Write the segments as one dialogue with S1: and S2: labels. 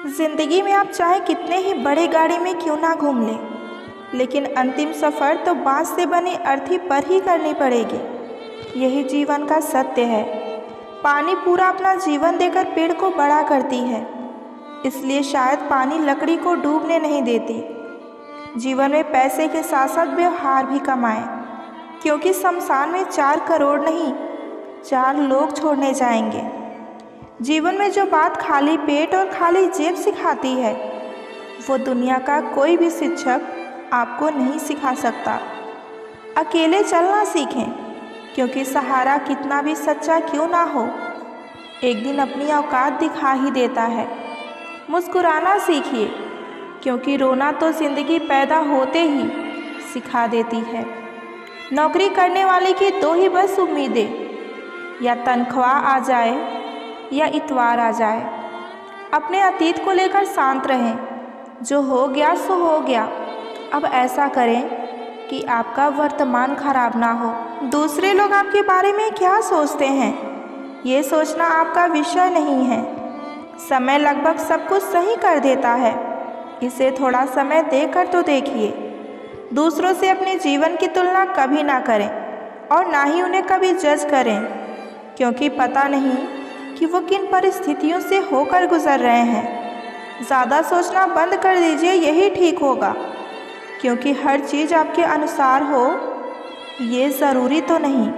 S1: जिंदगी में आप चाहे कितने ही बड़े गाड़ी में क्यों ना घूम लें, लेकिन अंतिम सफ़र तो बांस से बनी अर्थी पर ही करनी पड़ेगी। यही जीवन का सत्य है। पानी पूरा अपना जीवन देकर पेड़ को बड़ा करती है, इसलिए शायद पानी लकड़ी को डूबने नहीं देती। जीवन में पैसे के साथ साथ व्यवहार भी कमाएं, क्योंकि शमशान में 4 करोड़ नहीं 4 लोग छोड़ने जाएंगे। जीवन में जो बात खाली पेट और खाली जेब सिखाती है, वो दुनिया का कोई भी शिक्षक आपको नहीं सिखा सकता। अकेले चलना सीखें, क्योंकि सहारा कितना भी सच्चा क्यों ना हो, एक दिन अपनी औकात दिखा ही देता है। मुस्कुराना सीखिए, क्योंकि रोना तो ज़िंदगी पैदा होते ही सिखा देती है। नौकरी करने वाले की 2 ही बस उम्मीदें, या तनख्वाह आ जाए या इतवार आ जाए। अपने अतीत को लेकर शांत रहें, जो हो गया सो हो गया। अब ऐसा करें कि आपका वर्तमान खराब ना हो। दूसरे लोग आपके बारे में क्या सोचते हैं, ये सोचना आपका विषय नहीं है। समय लगभग सब कुछ सही कर देता है, इसे थोड़ा समय देकर तो देखिए। दूसरों से अपने जीवन की तुलना कभी ना करें और ना ही उन्हें कभी जज करें, क्योंकि पता नहीं कि वो किन परिस्थितियों से होकर गुजर रहे हैं। ज़्यादा सोचना बंद कर दीजिए, यही ठीक होगा, क्योंकि हर चीज़ आपके अनुसार हो ये ज़रूरी तो नहीं।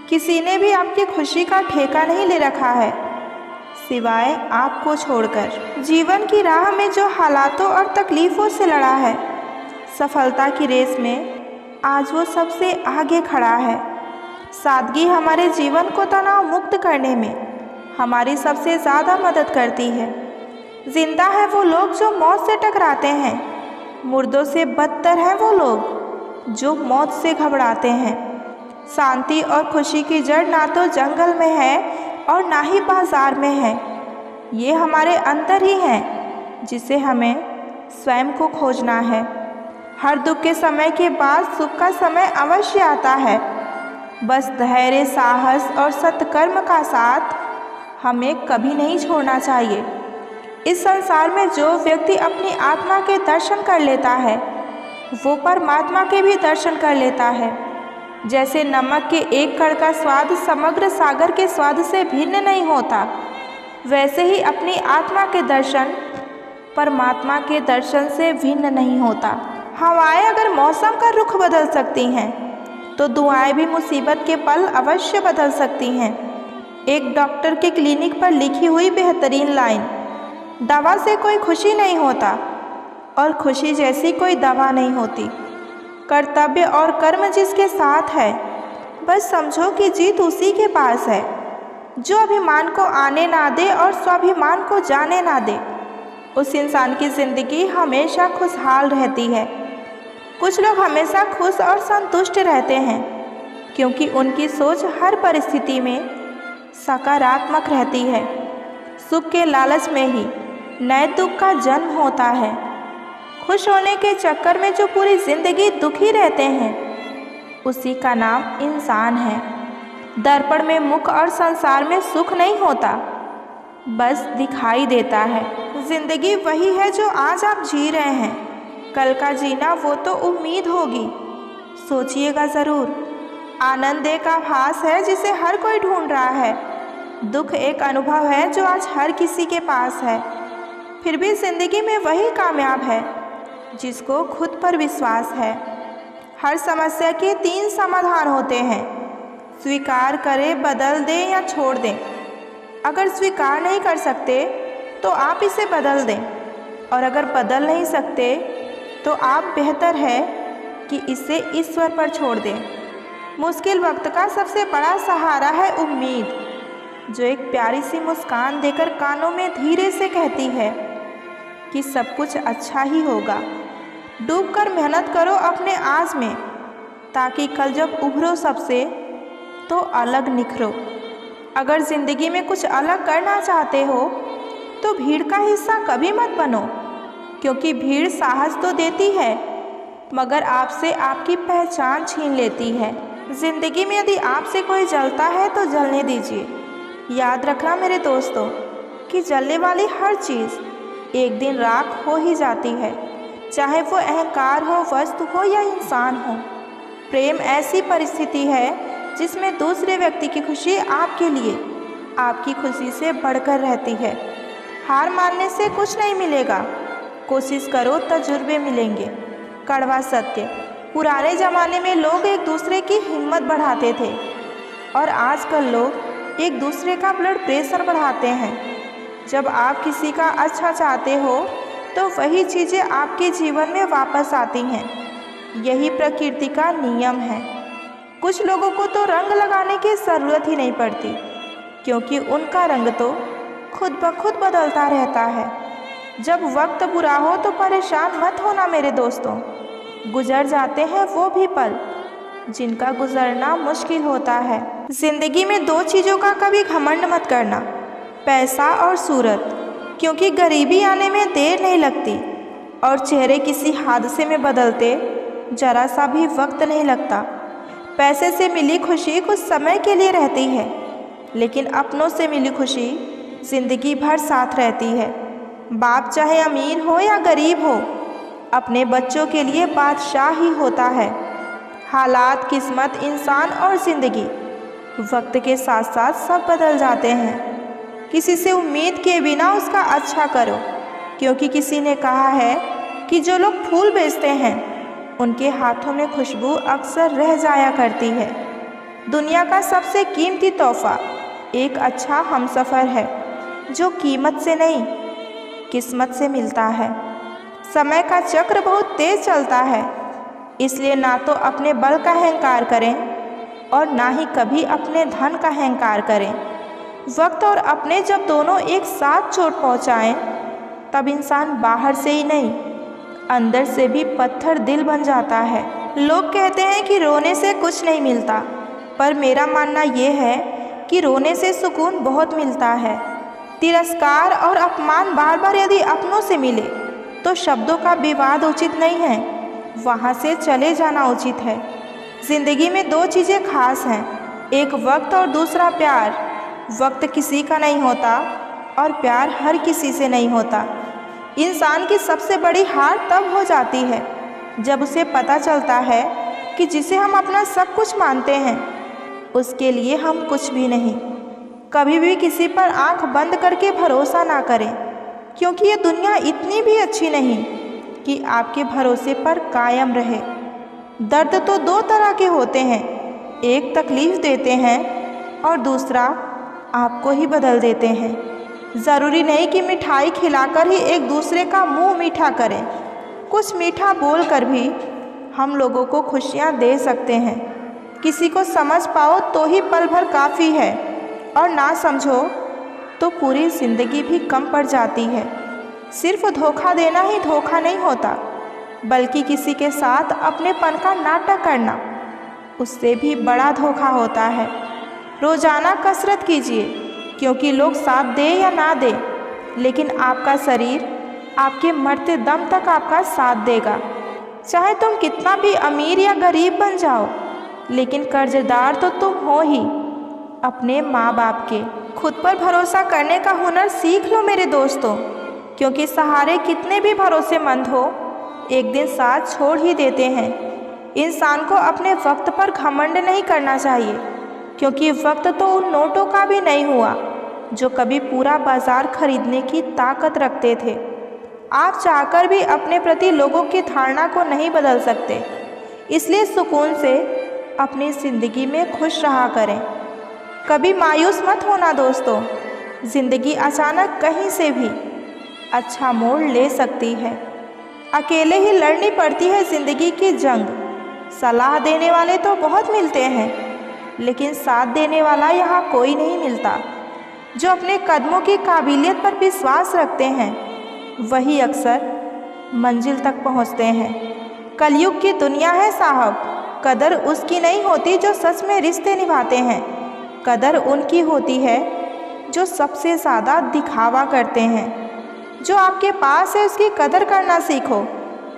S1: किसी ने भी आपकी खुशी का ठेका नहीं ले रखा है, सिवाय आपको छोड़कर। जीवन की राह में जो हालातों और तकलीफ़ों से लड़ा है, सफलता की रेस में आज वो सबसे आगे खड़ा है। सादगी हमारे जीवन को तनाव मुक्त करने में हमारी सबसे ज़्यादा मदद करती है। जिंदा है वो लोग जो मौत से टकराते हैं, मुर्दों से बदतर हैं वो लोग जो मौत से घबराते हैं। शांति और खुशी की जड़ ना तो जंगल में है और ना ही बाजार में है, ये हमारे अंदर ही है, जिसे हमें स्वयं को खोजना है। हर दुख के समय के बाद सुख का समय अवश्य आता है। बस धैर्य, साहस और सत्कर्म का साथ हमें कभी नहीं छोड़ना चाहिए। इस संसार में जो व्यक्ति अपनी आत्मा के दर्शन कर लेता है, वो परमात्मा के भी दर्शन कर लेता है। जैसे नमक के एक कण का स्वाद समग्र सागर के स्वाद से भिन्न नहीं होता, वैसे ही अपनी आत्मा के दर्शन परमात्मा के दर्शन से भिन्न नहीं होता। हवाएं अगर मौसम का रुख बदल सकती हैं, तो दुआएं भी मुसीबत के पल अवश्य बदल सकती हैं। एक डॉक्टर के क्लिनिक पर लिखी हुई बेहतरीन लाइन, दवा से कोई खुशी नहीं होता और खुशी जैसी कोई दवा नहीं होती। कर्तव्य और कर्म जिसके साथ है, बस समझो कि जीत उसी के पास है। जो अभिमान को आने ना दे और स्वाभिमान को जाने ना दे, उस इंसान की ज़िंदगी हमेशा खुशहाल रहती है। कुछ लोग हमेशा खुश और संतुष्ट रहते हैं, क्योंकि उनकी सोच हर परिस्थिति में सकारात्मक रहती है। सुख के लालच में ही नए दुख का जन्म होता है। खुश होने के चक्कर में जो पूरी ज़िंदगी दुखी रहते हैं, उसी का नाम इंसान है। दर्पण में मुख और संसार में सुख नहीं होता, बस दिखाई देता है। ज़िंदगी वही है जो आज आप जी रहे हैं, कल का जीना वो तो उम्मीद होगी। सोचिएगा ज़रूर। आनंद एक आभास है जिसे हर कोई ढूंढ रहा है। दुख एक अनुभव है जो आज हर किसी के पास है। फिर भी ज़िंदगी में वही कामयाब है जिसको खुद पर विश्वास है। हर समस्या के 3 समाधान होते हैं, स्वीकार करें, बदल दें या छोड़ दें। अगर स्वीकार नहीं कर सकते तो आप इसे बदल दें, और अगर बदल नहीं सकते तो आप बेहतर है कि इसे ईश्वर पर छोड़ दें। मुश्किल वक्त का सबसे बड़ा सहारा है उम्मीद, जो एक प्यारी सी मुस्कान देकर कानों में धीरे से कहती है कि सब कुछ अच्छा ही होगा। डूबकर मेहनत करो अपने आज में, ताकि कल जब उभरो सबसे तो अलग निखरो। अगर ज़िंदगी में कुछ अलग करना चाहते हो तो भीड़ का हिस्सा कभी मत बनो, क्योंकि भीड़ साहस तो देती है, मगर आपसे आपकी पहचान छीन लेती है। ज़िंदगी में यदि आपसे कोई जलता है तो जलने दीजिए। याद रखना मेरे दोस्तों कि जलने वाली हर चीज़ एक दिन राख हो ही जाती है, चाहे वो अहंकार हो, वस्तु हो या इंसान हो। प्रेम ऐसी परिस्थिति है जिसमें दूसरे व्यक्ति की खुशी आपके लिए आपकी खुशी से बढ़कर रहती है। हार मानने से कुछ नहीं मिलेगा, कोशिश करो तजुर्बे मिलेंगे। कड़वा सत्य, पुराने ज़माने में लोग एक दूसरे की हिम्मत बढ़ाते थे और आजकल लोग एक दूसरे का ब्लड प्रेशर बढ़ाते हैं। जब आप किसी का अच्छा चाहते हो तो वही चीज़ें आपके जीवन में वापस आती हैं। यही प्रकृति का नियम है। कुछ लोगों को तो रंग लगाने की ज़रूरत ही नहीं पड़ती, क्योंकि उनका रंग तो खुद ब खुद बदलता रहता है। जब वक्त बुरा हो तो परेशान मत होना मेरे दोस्तों, गुजर जाते हैं वो भी पल जिनका गुजरना मुश्किल होता है। ज़िंदगी में दो चीज़ों का कभी घमंड मत करना, पैसा और सूरत, क्योंकि गरीबी आने में देर नहीं लगती और चेहरे किसी हादसे में बदलते जरा सा भी वक्त नहीं लगता। पैसे से मिली खुशी कुछ समय के लिए रहती है, लेकिन अपनों से मिली खुशी ज़िंदगी भर साथ रहती है। बाप चाहे अमीर हो या गरीब हो, अपने बच्चों के लिए बादशाह ही होता है। हालात, किस्मत, इंसान और ज़िंदगी वक्त के साथ साथ सब बदल जाते हैं। किसी से उम्मीद किए बिना उसका अच्छा करो, क्योंकि किसी ने कहा है कि जो लोग फूल बेचते हैं उनके हाथों में खुशबू अक्सर रह जाया करती है। दुनिया का सबसे कीमती तोहफा एक अच्छा हमसफ़र है, जो कीमत से नहीं किस्मत से मिलता है। समय का चक्र बहुत तेज़ चलता है, इसलिए ना तो अपने बल का अहंकार करें और ना ही कभी अपने धन का अहंकार करें। वक्त और अपने जब दोनों एक साथ चोट पहुँचाएँ, तब इंसान बाहर से ही नहीं अंदर से भी पत्थर दिल बन जाता है। लोग कहते हैं कि रोने से कुछ नहीं मिलता, पर मेरा मानना ये है कि रोने से सुकून बहुत मिलता है। तिरस्कार और अपमान बार बार यदि अपनों से मिले तो शब्दों का विवाद उचित नहीं है, वहाँ से चले जाना उचित है। ज़िंदगी में दो चीज़ें खास हैं, एक वक्त और दूसरा प्यार। वक्त किसी का नहीं होता और प्यार हर किसी से नहीं होता। इंसान की सबसे बड़ी हार तब हो जाती है जब उसे पता चलता है कि जिसे हम अपना सब कुछ मानते हैं उसके लिए हम कुछ भी नहीं। कभी भी किसी पर आंख बंद करके भरोसा ना करें, क्योंकि ये दुनिया इतनी भी अच्छी नहीं कि आपके भरोसे पर कायम रहे। दर्द तो दो तरह के होते हैं, एक तकलीफ़ देते हैं और दूसरा आपको ही बदल देते हैं। ज़रूरी नहीं कि मिठाई खिलाकर ही एक दूसरे का मुंह मीठा करें, कुछ मीठा बोलकर भी हम लोगों को खुशियां दे सकते हैं। किसी को समझ पाओ तो ही पल भर काफ़ी है, और ना समझो तो पूरी ज़िंदगी भी कम पड़ जाती है। सिर्फ धोखा देना ही धोखा नहीं होता, बल्कि किसी के साथ अपनेपन का नाटक करना उससे भी बड़ा धोखा होता है। रोज़ाना कसरत कीजिए, क्योंकि लोग साथ दे या ना दे, लेकिन आपका शरीर आपके मरते दम तक आपका साथ देगा। चाहे तुम कितना भी अमीर या गरीब बन जाओ, लेकिन कर्जदार तो तुम हो ही अपने माँ बाप के। खुद पर भरोसा करने का हुनर सीख लो मेरे दोस्तों, क्योंकि सहारे कितने भी भरोसेमंद हो एक दिन साथ छोड़ ही देते हैं। इंसान को अपने वक्त पर घमंड नहीं करना चाहिए, क्योंकि वक्त तो उन नोटों का भी नहीं हुआ जो कभी पूरा बाजार खरीदने की ताकत रखते थे। आप चाहकर भी अपने प्रति लोगों की धारणा को नहीं बदल सकते, इसलिए सुकून से अपनी ज़िंदगी में खुश रहा करें। कभी मायूस मत होना दोस्तों, ज़िंदगी अचानक कहीं से भी अच्छा मोड़ ले सकती है। अकेले ही लड़नी पड़ती है ज़िंदगी की जंग। सलाह देने वाले तो बहुत मिलते हैं, लेकिन साथ देने वाला यहाँ कोई नहीं मिलता। जो अपने कदमों की काबिलियत पर विश्वास रखते हैं वही अक्सर मंजिल तक पहुँचते हैं। कलयुग की दुनिया है साहब, कदर उसकी नहीं होती जो सच में रिश्ते निभाते हैं, कदर उनकी होती है जो सबसे ज़्यादा दिखावा करते हैं। जो आपके पास है उसकी कदर करना सीखो।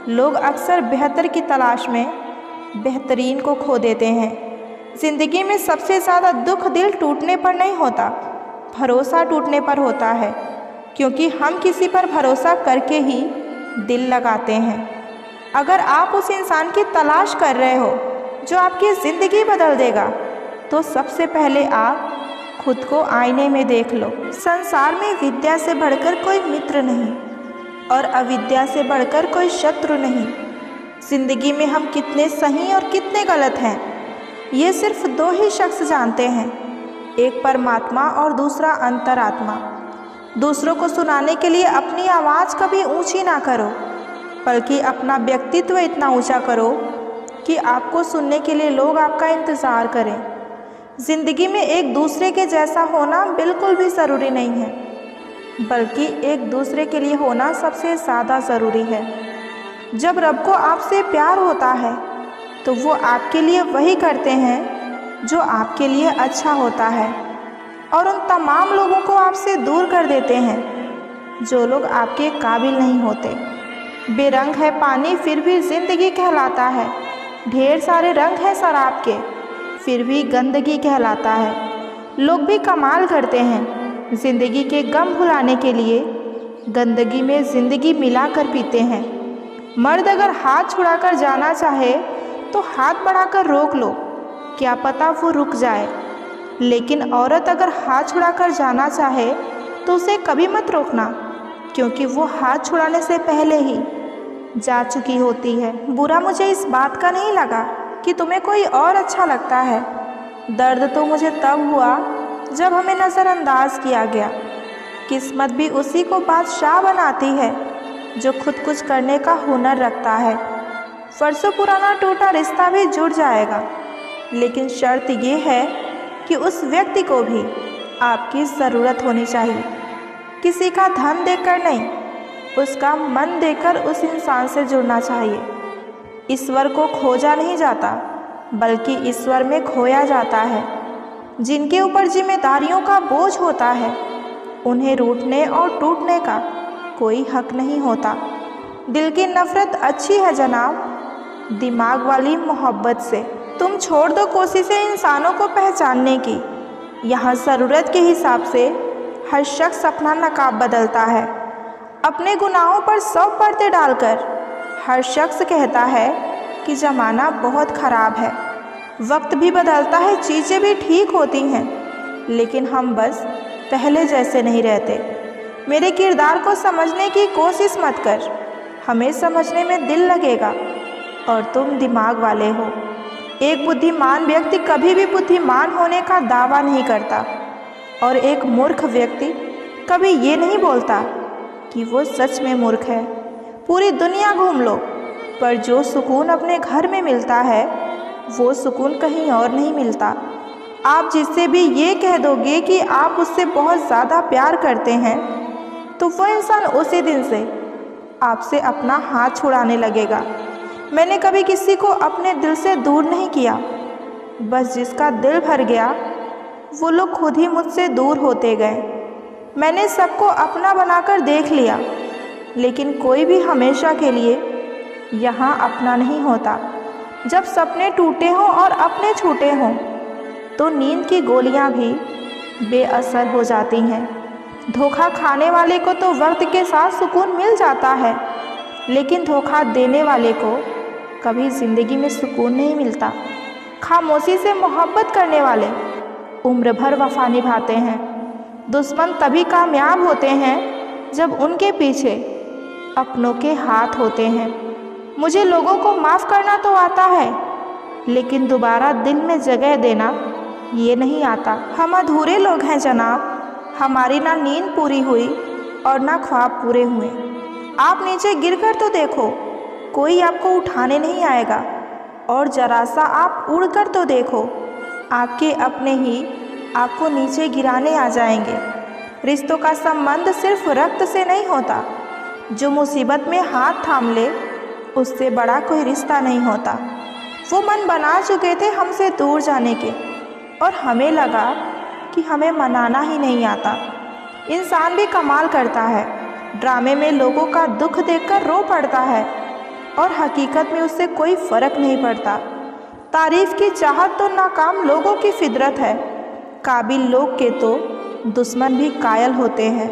S1: लोग अक्सर बेहतर की तलाश में बेहतरीन को खो देते हैं। ज़िंदगी में सबसे ज़्यादा दुख दिल टूटने पर नहीं होता, भरोसा टूटने पर होता है, क्योंकि क्योंकि हम किसी पर भरोसा करके ही दिल लगाते हैं। अगर आप उस इंसान की तलाश कर रहे हो जो आपकी ज़िंदगी बदल देगा, तो सबसे पहले आप खुद को आईने में देख लो। संसार में विद्या से बढ़कर कोई मित्र नहीं और अविद्या से बढ़कर कोई शत्रु नहीं। ज़िंदगी में हम कितने सही और कितने गलत हैं, ये सिर्फ दो ही शख्स जानते हैं, एक परमात्मा और दूसरा अंतरात्मा। दूसरों को सुनाने के लिए अपनी आवाज़ कभी ऊंची ना करो, बल्कि अपना व्यक्तित्व इतना ऊंचा करो कि आपको सुनने के लिए लोग आपका इंतज़ार करें। ज़िंदगी में एक दूसरे के जैसा होना बिल्कुल भी ज़रूरी नहीं है, बल्कि एक दूसरे के लिए होना सबसे ज़्यादा ज़रूरी है। जब रब को आपसे प्यार होता है तो वो आपके लिए वही करते हैं जो आपके लिए अच्छा होता है, और उन तमाम लोगों को आपसे दूर कर देते हैं जो लोग आपके काबिल नहीं होते। बेरंग है पानी फिर भी ज़िंदगी कहलाता है, ढेर सारे रंग हैं शराब के फिर भी गंदगी कहलाता है। लोग भी कमाल करते हैं, ज़िंदगी के गम भुलाने के लिए गंदगी में ज़िंदगी मिलाकर पीते हैं। मर्द अगर हाथ छुड़ाकर जाना चाहे तो हाथ बढ़ाकर रोक लो, क्या पता वो रुक जाए। लेकिन औरत अगर हाथ छुड़ाकर जाना चाहे तो उसे कभी मत रोकना, क्योंकि वो हाथ छुड़ाने से पहले ही जा चुकी होती है। बुरा मुझे इस बात का नहीं लगा कि तुम्हें कोई और अच्छा लगता है। दर्द तो मुझे तब हुआ जब हमें नज़रअंदाज किया गया। किस्मत भी उसी को बादशाह बनाती है जो खुद कुछ करने का हुनर रखता है। वर्षों पुराना टूटा रिश्ता भी जुड़ जाएगा, लेकिन शर्त ये है कि उस व्यक्ति को भी आपकी ज़रूरत होनी चाहिए। किसी का धन देकर नहीं, उसका मन देकर उस इंसान से जुड़ना चाहिए। ईश्वर को खोजा नहीं जाता, बल्कि ईश्वर में खोया जाता है। जिनके ऊपर जिम्मेदारियों का बोझ होता है, उन्हें रूठने और टूटने का कोई हक नहीं होता। दिल की नफ़रत अच्छी है जनाब, दिमाग वाली मोहब्बत से। तुम छोड़ दो कोशिशें इंसानों को पहचानने की। यहाँ ज़रूरत के हिसाब से हर शख्स अपना नकाब बदलता है। अपने गुनाहों पर 100 पर्दे डालकर हर शख्स कहता है कि ज़माना बहुत ख़राब है। वक्त भी बदलता है, चीज़ें भी ठीक होती हैं, लेकिन हम बस पहले जैसे नहीं रहते। मेरे किरदार को समझने की कोशिश मत कर, हमें समझने में दिल लगेगा और तुम दिमाग वाले हो। एक बुद्धिमान व्यक्ति कभी भी बुद्धिमान होने का दावा नहीं करता, और एक मूर्ख व्यक्ति कभी ये नहीं बोलता कि वो सच में मूर्ख है। पूरी दुनिया घूम लो, पर जो सुकून अपने घर में मिलता है वो सुकून कहीं और नहीं मिलता। आप जिससे भी ये कह दोगे कि आप उससे बहुत ज़्यादा प्यार करते हैं, तो वो इंसान उसी दिन से आपसे अपना हाथ छुड़ाने लगेगा। मैंने कभी किसी को अपने दिल से दूर नहीं किया, बस जिसका दिल भर गया वो लोग खुद ही मुझसे दूर होते गए। मैंने सबको अपना बनाकर देख लिया, लेकिन कोई भी हमेशा के लिए यहाँ अपना नहीं होता। जब सपने टूटे हों और अपने छूटे हों, तो नींद की गोलियाँ भी बेअसर हो जाती हैं। धोखा खाने वाले को तो वक्त के साथ सुकून मिल जाता है, लेकिन धोखा देने वाले को कभी ज़िंदगी में सुकून नहीं मिलता। खामोशी से मोहब्बत करने वाले उम्र भर वफा निभाते हैं। दुश्मन तभी कामयाब होते हैं जब उनके पीछे अपनों के हाथ होते हैं। मुझे लोगों को माफ़ करना तो आता है, लेकिन दोबारा दिल में जगह देना ये नहीं आता। हम अधूरे लोग हैं जनाब, हमारी ना नींद पूरी हुई और ना ख्वाब पूरे हुए। आप नीचे गिरकर तो देखो, कोई आपको उठाने नहीं आएगा, और जरा सा आप उड़कर तो देखो, आपके अपने ही आपको नीचे गिराने आ जाएंगे। रिश्तों का संबंध सिर्फ रक्त से नहीं होता, जो मुसीबत में हाथ थाम ले उससे बड़ा कोई रिश्ता नहीं होता। वो मन बना चुके थे हमसे दूर जाने के, और हमें लगा कि हमें मनाना ही नहीं आता। इंसान भी कमाल करता है, ड्रामे में लोगों का दुख देखकर रो पड़ता है, और हकीकत में उससे कोई फ़र्क नहीं पड़ता। तारीफ़ की चाहत तो नाकाम लोगों की फितरत है, काबिल लोग के तो दुश्मन भी कायल होते हैं।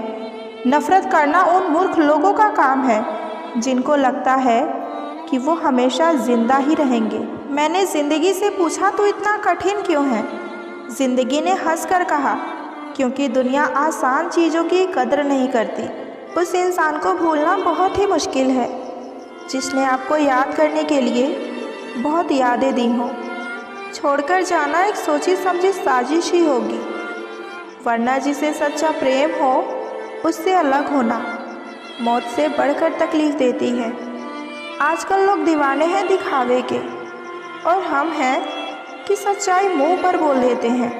S1: नफ़रत करना उन मूर्ख लोगों का काम है जिनको लगता है कि वो हमेशा ज़िंदा ही रहेंगे। मैंने ज़िंदगी से पूछा तो इतना कठिन क्यों है? ज़िंदगी ने हंसकर कहा, क्योंकि दुनिया आसान चीज़ों की कदर नहीं करती। उस इंसान को भूलना बहुत ही मुश्किल है जिसने आपको याद करने के लिए बहुत यादें दी हों। छोड़कर जाना एक सोची समझी साजिश ही होगी, वरना जिसे सच्चा प्रेम हो उससे अलग होना मौत से बढ़कर तकलीफ़ देती है। आजकल लोग दीवाने हैं दिखावे के, और हम हैं कि सच्चाई मुंह पर बोल देते हैं।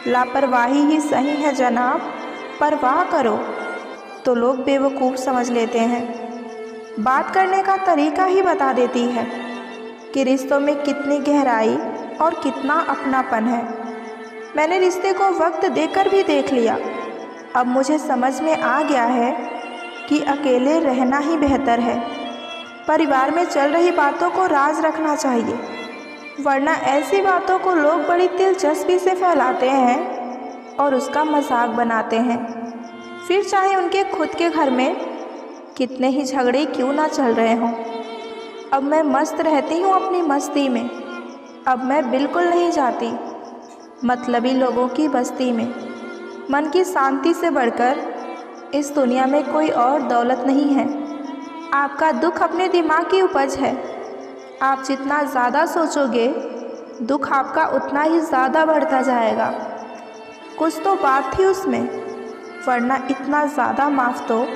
S1: लापरवाही ही सही है जनाब, परवाह करो तो लोग बेवकूफ़ समझ लेते हैं। बात करने का तरीका ही बता देती है कि रिश्तों में कितनी गहराई और कितना अपनापन है। मैंने रिश्ते को वक्त देकर भी देख लिया। अब मुझे समझ में आ गया है कि अकेले रहना ही बेहतर है। परिवार में चल रही बातों को राज रखना चाहिए, वरना ऐसी बातों को लोग बड़ी दिलचस्पी से फैलाते हैं और उसका मजाक बनाते हैं। फिर चाहे उनके खुद के घर में कितने ही झगड़े क्यों ना चल रहे हों। अब मैं मस्त रहती हूँ अपनी मस्ती में। अब मैं बिल्कुल नहीं जाती मतलबी लोगों की बस्ती में। मन की शांति से बढ़कर इस दुनिया में कोई और दौलत नहीं है। आपका दुख अपने दिमाग की उपज है। आप जितना ज़्यादा सोचोगे दुख आपका उतना ही ज़्यादा बढ़ता जाएगा। कुछ तो बात थी उसमें, वरना इतना ज़्यादा माफ़ तो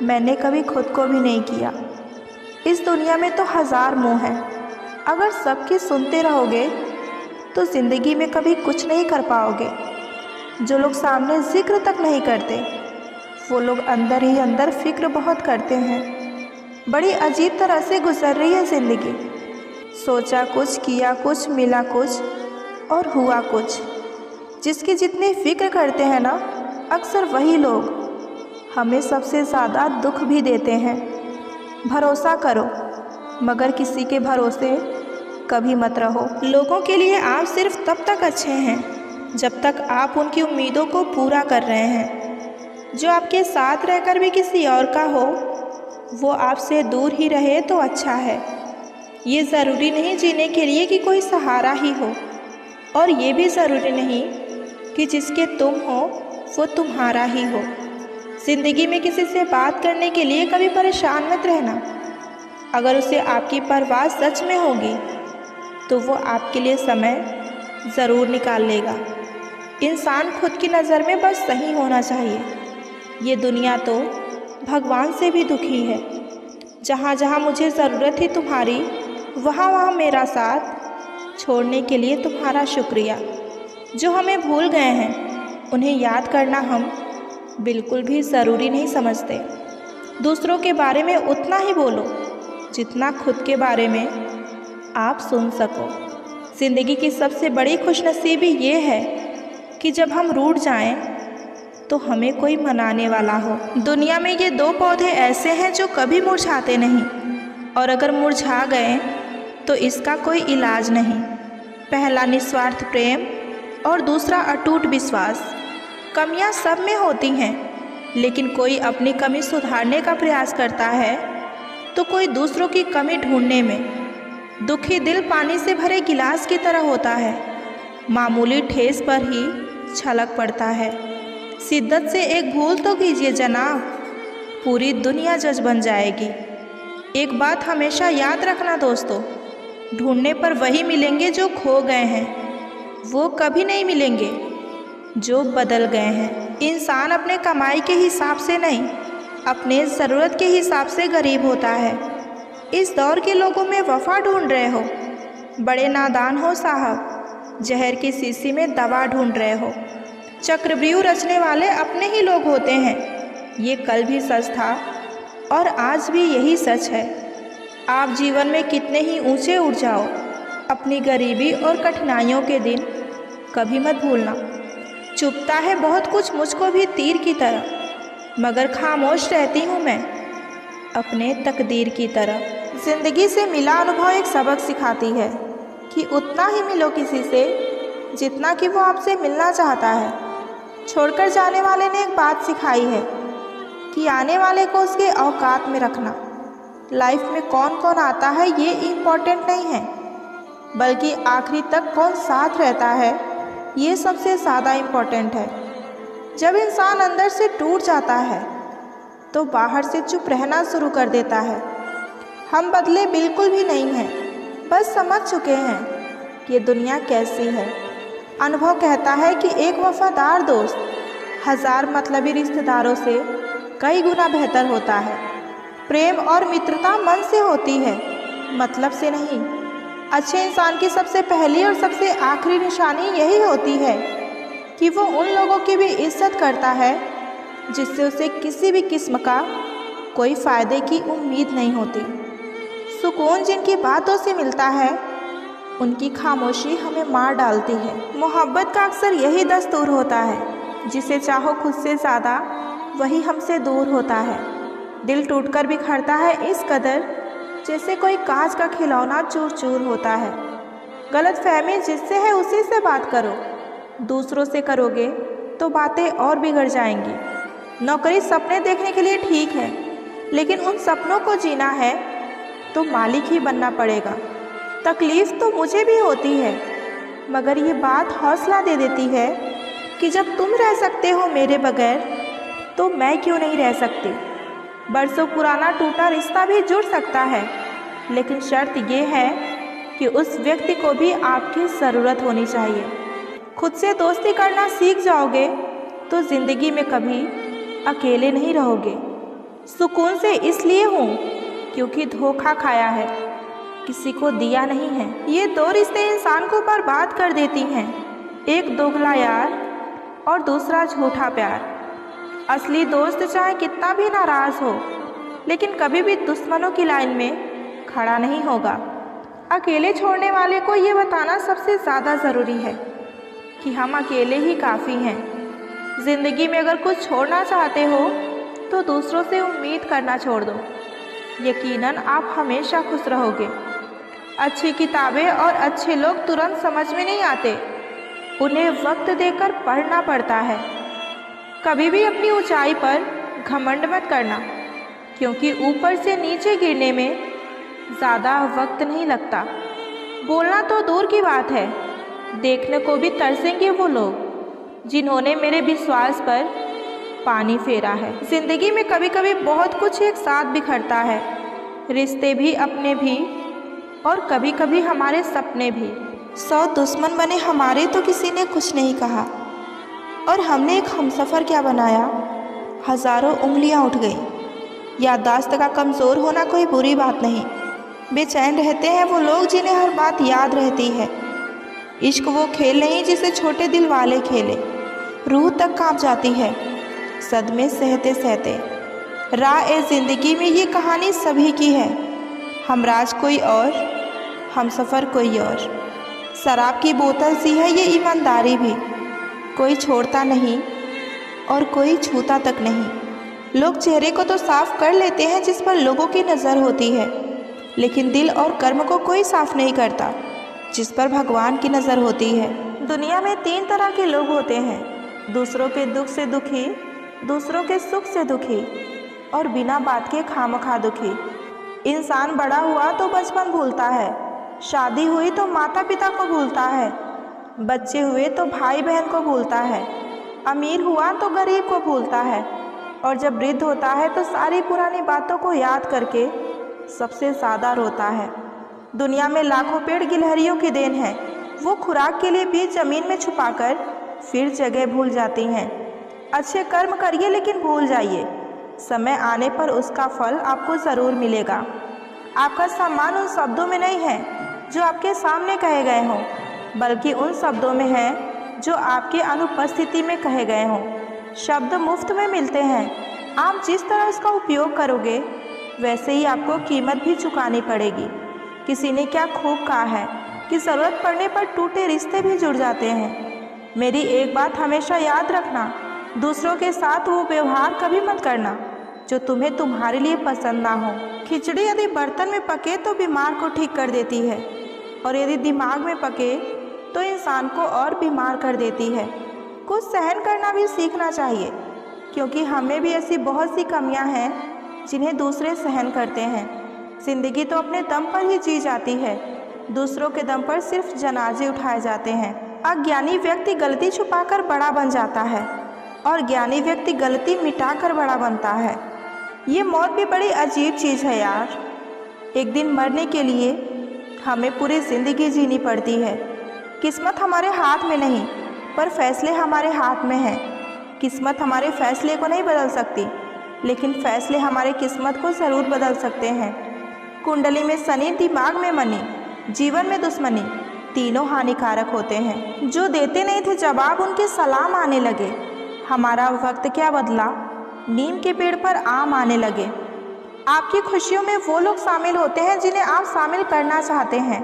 S1: मैंने कभी खुद को भी नहीं किया। इस दुनिया में तो हज़ार मुँह हैं। अगर सबकी सुनते रहोगे तो ज़िंदगी में कभी कुछ नहीं कर पाओगे। जो लोग सामने जिक्र तक नहीं करते, वो लोग अंदर ही अंदर फिक्र बहुत करते हैं। बड़ी अजीब तरह से गुजर रही है ज़िंदगी। सोचा कुछ, किया कुछ, मिला कुछ और हुआ कुछ। जिसकी जितनी फिक्र करते हैं ना, अक्सर वही लोग हमें सबसे ज़्यादा दुख भी देते हैं। भरोसा करो, मगर किसी के भरोसे कभी मत रहो। लोगों के लिए आप सिर्फ तब तक अच्छे हैं जब तक आप उनकी उम्मीदों को पूरा कर रहे हैं। जो आपके साथ रहकर भी किसी और का हो, वो आपसे दूर ही रहे तो अच्छा है। ये ज़रूरी नहीं जीने के लिए कि कोई सहारा ही हो, और ये भी ज़रूरी नहीं कि जिसके तुम हो वो तुम्हारा ही हो। ज़िंदगी में किसी से बात करने के लिए कभी परेशान मत रहना। अगर उसे आपकी परवाह सच में होगी तो वो आपके लिए समय ज़रूर निकाल लेगा। इंसान खुद की नज़र में बस सही होना चाहिए। ये दुनिया तो भगवान से भी दुखी है। जहाँ जहाँ मुझे ज़रूरत थी तुम्हारी, वहाँ वहाँ मेरा साथ छोड़ने के लिए तुम्हारा शुक्रिया। जो हमें भूल गए हैं उन्हें याद करना हम बिल्कुल भी ज़रूरी नहीं समझते। दूसरों के बारे में उतना ही बोलो जितना खुद के बारे में आप सुन सको। ज़िंदगी की सबसे बड़ी खुशनसीबी ये है कि जब हम रूठ जाएं तो हमें कोई मनाने वाला हो। दुनिया में ये दो पौधे ऐसे हैं जो कभी मुरझाते नहीं, और अगर मुरझा गए तो इसका कोई इलाज नहीं। पहला निस्वार्थ प्रेम और दूसरा अटूट विश्वास। कमियां सब में होती हैं, लेकिन कोई अपनी कमी सुधारने का प्रयास करता है तो कोई दूसरों की कमी ढूंढने में। दुखी दिल पानी से भरे गिलास की तरह होता है, मामूली ठेस पर ही छलक पड़ता है। शिद्दत से एक भूल तो कीजिए जनाब, पूरी दुनिया जज बन जाएगी। एक बात हमेशा याद रखना दोस्तों, ढूंढने पर वही मिलेंगे जो खो गए हैं, वो कभी नहीं मिलेंगे जो बदल गए हैं। इंसान अपने कमाई के हिसाब से नहीं, अपने ज़रूरत के हिसाब से गरीब होता है। इस दौर के लोगों में वफ़ा ढूंढ रहे हो, बड़े नादान हो साहब, जहर की शीशी में दवा ढूंढ रहे हो। चक्रव्यूह रचने वाले अपने ही लोग होते हैं। ये कल भी सच था और आज भी यही सच है। आप जीवन में कितने ही ऊंचे उठ जाओ, अपनी गरीबी और कठिनाइयों के दिन कभी मत भूलना। चुभता है बहुत कुछ मुझको भी तीर की तरह, मगर खामोश रहती हूँ मैं अपने तकदीर की तरह। ज़िंदगी से मिला अनुभव एक सबक सिखाती है कि उतना ही मिलो किसी से जितना कि वो आपसे मिलना चाहता है। छोड़कर जाने वाले ने एक बात सिखाई है कि आने वाले को उसके औकात में रखना। लाइफ में कौन कौन आता है ये इम्पोर्टेंट नहीं है, बल्कि आखिरी तक कौन साथ रहता है ये सबसे ज़्यादा इम्पोर्टेंट है। जब इंसान अंदर से टूट जाता है तो बाहर से चुप रहना शुरू कर देता है। हम बदले बिल्कुल भी नहीं हैं, बस समझ चुके हैं कि ये दुनिया कैसी है। अनुभव कहता है कि एक वफादार दोस्त 1000 मतलबी रिश्तेदारों से कई गुना बेहतर होता है। प्रेम और मित्रता मन से होती है, मतलब से नहीं। अच्छे इंसान की सबसे पहली और सबसे आखिरी निशानी यही होती है कि वो उन लोगों की भी इज्जत करता है जिससे उसे किसी भी किस्म का कोई फ़ायदे की उम्मीद नहीं होती। सुकून जिनकी बातों से मिलता है उनकी खामोशी हमें मार डालती है। मोहब्बत का अक्सर यही दस्तूर होता है, जिसे चाहो खुद से ज़्यादा वही हमसे दूर होता है। दिल टूटकर बिखरता है इस कदर जैसे कोई कांच का खिलौना चूर चूर होता है। गलत फहमी जिससे है उसी से बात करो, दूसरों से करोगे तो बातें और बिगड़ जाएंगी। नौकरी सपने देखने के लिए ठीक है, लेकिन उन सपनों को जीना है तो मालिक ही बनना पड़ेगा। तकलीफ़ तो मुझे भी होती है, मगर ये बात हौसला दे देती है कि जब तुम रह सकते हो मेरे बगैर तो मैं क्यों नहीं रह सकती। बरसों पुराना टूटा रिश्ता भी जुड़ सकता है, लेकिन शर्त ये है कि उस व्यक्ति को भी आपकी ज़रूरत होनी चाहिए। खुद से दोस्ती करना सीख जाओगे तो ज़िंदगी में कभी अकेले नहीं रहोगे। सुकून से इसलिए हूँ क्योंकि धोखा खाया है, किसी को दिया नहीं है। ये 2 रिश्ते इंसान को बर्बाद कर देती हैं, एक दोगला यार और दूसरा झूठा प्यार। असली दोस्त चाहे कितना भी नाराज़ हो, लेकिन कभी भी दुश्मनों की लाइन में खड़ा नहीं होगा। अकेले छोड़ने वाले को ये बताना सबसे ज़्यादा ज़रूरी है कि हम अकेले ही काफ़ी हैं। ज़िंदगी में अगर कुछ छोड़ना चाहते हो तो दूसरों से उम्मीद करना छोड़ दो, यकीनन आप हमेशा खुश रहोगे। अच्छी किताबें और अच्छे लोग तुरंत समझ में नहीं आते, उन्हें वक्त देकर पढ़ना पड़ता है। कभी भी अपनी ऊंचाई पर घमंड मत करना, क्योंकि ऊपर से नीचे गिरने में ज़्यादा वक्त नहीं लगता। बोलना तो दूर की बात है, देखने को भी तरसेंगे वो लोग जिन्होंने मेरे विश्वास पर पानी फेरा है। ज़िंदगी में कभी कभी बहुत कुछ एक साथ बिखरता है, रिश्ते भी, अपने भी, और कभी कभी हमारे सपने भी। 100 दुश्मन बने हमारे तो किसी ने कुछ नहीं कहा, और हमने एक हमसफ़र क्या बनाया, हज़ारों उंगलियां उठ गई। याददाश्त का कमज़ोर होना कोई बुरी बात नहीं। बेचैन रहते हैं वो लोग जिन्हें हर बात याद रहती है। इश्क वो खेल नहीं जिसे छोटे दिल वाले खेले। रूह तक कांप जाती है सदमे सहते सहते। राह ए ज़िंदगी में ये कहानी सभी की है, हमराज कोई और, हमसफ़र कोई और। शराब की बोतल सी है ये ईमानदारी भी, कोई छोड़ता नहीं और कोई छूता तक नहीं। लोग चेहरे को तो साफ कर लेते हैं जिस पर लोगों की नज़र होती है, लेकिन दिल और कर्म को कोई साफ नहीं करता जिस पर भगवान की नज़र होती है। दुनिया में 3 तरह के लोग होते हैं, दूसरों के दुख से दुखी, दूसरों के सुख से दुखी, और बिना बात के खामखा दुखी। इंसान बड़ा हुआ तो बचपन भूलता है, शादी हुई तो माता पिता को भूलता है, बच्चे हुए तो भाई बहन को भूलता है, अमीर हुआ तो गरीब को भूलता है, और जब वृद्ध होता है तो सारी पुरानी बातों को याद करके सबसे ज़्यादा रोता है। दुनिया में लाखों पेड़ गिलहरियों की देन है, वो खुराक के लिए बीज ज़मीन में छुपाकर फिर जगह भूल जाती हैं। अच्छे कर्म करिए लेकिन भूल जाइए, समय आने पर उसका फल आपको ज़रूर मिलेगा। आपका सम्मान उन शब्दों में नहीं है जो आपके सामने कहे गए हों, बल्कि उन शब्दों में है जो आपकी अनुपस्थिति में कहे गए हों। शब्द मुफ्त में मिलते हैं, आप जिस तरह उसका उपयोग करोगे वैसे ही आपको कीमत भी चुकानी पड़ेगी। किसी ने क्या खूब कहा है कि ज़रूरत पड़ने पर टूटे रिश्ते भी जुड़ जाते हैं। मेरी एक बात हमेशा याद रखना, दूसरों के साथ वो व्यवहार कभी मत करना जो तुम्हें तुम्हारे लिए पसंद ना हो। खिचड़ी यदि बर्तन में पके तो बीमार को ठीक कर देती है, और यदि दिमाग में पके तो इंसान को और बीमार कर देती है। कुछ सहन करना भी सीखना चाहिए, क्योंकि हमें भी ऐसी बहुत सी कमियां हैं जिन्हें दूसरे सहन करते हैं। ज़िंदगी तो अपने दम पर ही जी जाती है, दूसरों के दम पर सिर्फ जनाजे उठाए जाते हैं। अज्ञानी व्यक्ति गलती छुपाकर बड़ा बन जाता है और ज्ञानी व्यक्ति गलती मिटाकर बड़ा बनता है। ये मौत भी बड़ी अजीब चीज़ है यार। एक दिन मरने के लिए हमें पूरी ज़िंदगी जीनी पड़ती है। किस्मत हमारे हाथ में नहीं, पर फैसले हमारे हाथ में हैं। किस्मत हमारे फैसले को नहीं बदल सकती, लेकिन फैसले हमारे किस्मत को ज़रूर बदल सकते हैं। कुंडली में शनि, दिमाग में मनी, जीवन में दुश्मनी, तीनों हानिकारक होते हैं। जो देते नहीं थे जवाब, उनके सलाम आने लगे। हमारा वक्त क्या बदला, नीम के पेड़ पर आम आने लगे। आपकी खुशियों में वो लोग शामिल होते हैं जिन्हें आप शामिल करना चाहते हैं,